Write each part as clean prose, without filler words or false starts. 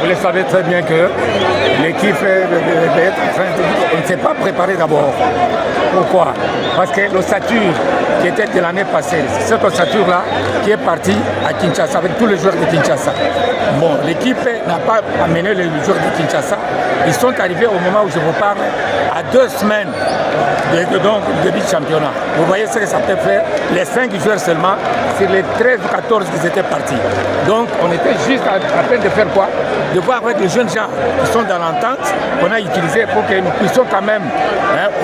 Vous le savez très bien que l'équipe on ne s'est pas préparé d'abord. Pourquoi? Parce que l'ossature qui était de l'année passée, cette ossature-là qui est partie à Kinshasa avec tous les joueurs de Kinshasa. Bon, l'équipe n'a pas amené les joueurs de Kinshasa. Ils sont arrivés au moment où je vous parle à 2 semaines de début de championnat. Vous voyez ce que ça peut faire, les 5 joueurs seulement sur les 13 ou 14 qui étaient partis. Donc on était juste à peine de faire quoi? De voir avec les jeunes gens qui sont dans l'entente qu'on a utilisé pour que nous puissions quand même,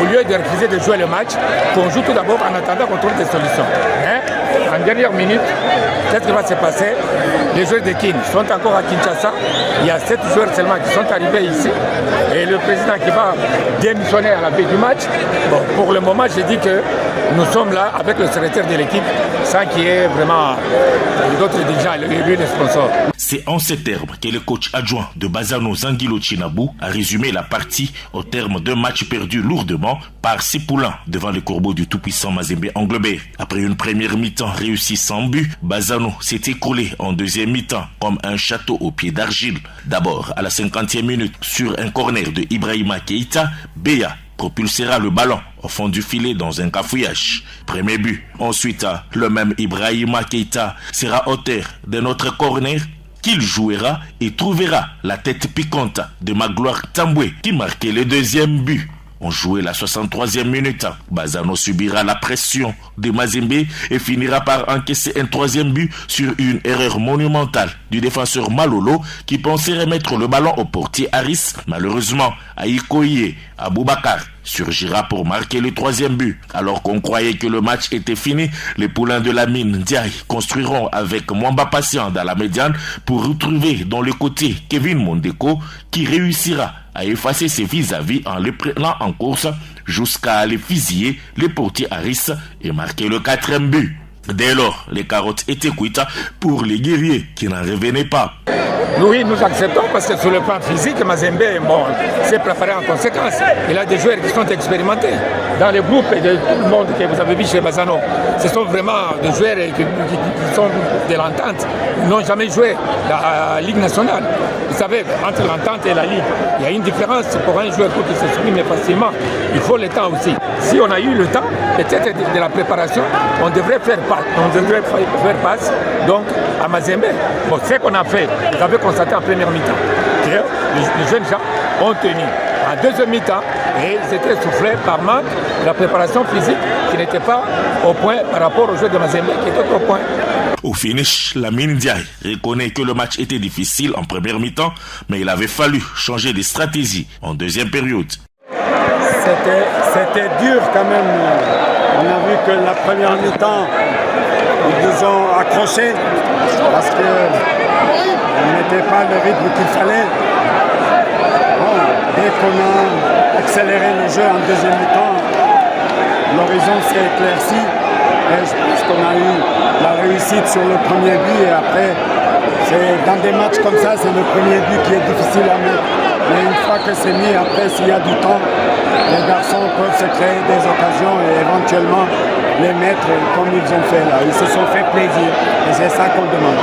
au lieu de refuser de jouer le match, qu'on joue tout d'abord en attendant qu'on trouve des solutions. En dernière minute, qu'est-ce qui va se passer? Les joueurs de Kin sont encore à Kinshasa. Il y a 7 joueurs seulement qui sont arrivés ici. Et le président qui va démissionner à la fin du match. Bon, pour le moment, j'ai dit que nous sommes là avec le secrétaire de l'équipe, sans qu'il y ait vraiment d'autres dirigeants, lui les sponsors. C'est en ces termes que le coach adjoint de Bazano Zangilo Chinabou a résumé la partie au terme d'un match perdu lourdement par ses poulains devant les corbeaux du tout-puissant Mazembe englobé. Après une première mi-temps réussie sans but, Bazano s'est écroulé en deuxième mi-temps comme un château au pied d'argile. D'abord, à la 50e minute, sur un corner de Ibrahima Keita, Beya propulsera le ballon au fond du filet dans un cafouillage. Premier but. Ensuite, le même Ibrahima Keita sera auteur de notre corner qu'il jouera et trouvera la tête piquante de Magloire Tamboué qui marquait le deuxième but. On jouait la 63e minute. Bazano subira la pression de Mazembe et finira par encaisser un 3e but sur une erreur monumentale du défenseur Malolo qui pensait remettre le ballon au portier Harris. Malheureusement, Aïkoye Aboubakar surgira pour marquer le 3e but. Alors qu'on croyait que le match était fini, les poulains de la mine Ndiaye construiront avec Mwamba Patient dans la médiane pour retrouver dans le côté Kevin Mondeko qui réussira à effacer ses vis-à-vis en les prenant en course jusqu'à aller fusiller le portier Harris et marquer le 4e but. Dès lors, les carottes étaient cuites pour les guerriers qui n'en revenaient pas. Oui, nous acceptons parce que sur le plan physique, Mazembe s'est préparé en conséquence. Il a des joueurs qui sont expérimentés. Dans le groupe de tout le monde que vous avez vu chez Bazano, ce sont vraiment des joueurs qui sont de l'entente. Ils n'ont jamais joué la Ligue nationale. Vous savez, entre l'entente et la Ligue, il y a une différence pour un joueur pour qu'il s'exprime facilement. Il faut le temps aussi. Si on a eu le temps, peut-être de la préparation, on devrait faire passe donc à Mazembe. Bon, ce qu'on a fait, vous avez constaté en première mi-temps que les jeunes gens ont tenu. En deuxième mi-temps, et ils étaient soufflés par manque de la préparation physique qui n'était pas au point par rapport au jeu de Mazembe qui était au point. Au finish, Lamine Ndiaye reconnaît que le match était difficile en première mi-temps, mais il avait fallu changer de stratégie en deuxième période. C'était dur quand même. On a vu que la première mi-temps, ils nous ont accrochés parce qu'on n'était pas le rythme qu'il fallait. Bon, dès qu'on a accéléré le jeu en deuxième mi-temps, l'horizon s'est éclairci. Et je pense qu'on a eu la réussite sur le premier but et après, dans des matchs comme ça, c'est le premier but qui est difficile à mettre. Mais une fois que c'est mis, après, s'il y a du temps, les garçons peuvent se créer des occasions et éventuellement les mettre comme ils ont fait là. Ils se sont fait plaisir et c'est ça qu'on demande.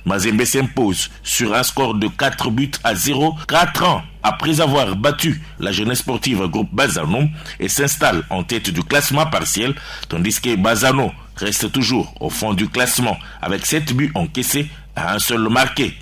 Mazembe s'impose sur un score de 4-0, 4 ans après avoir battu la jeunesse sportive groupe Bazano et s'installe en tête du classement partiel, tandis que Bazano reste toujours au fond du classement avec 7 buts encaissés à un seul marqué.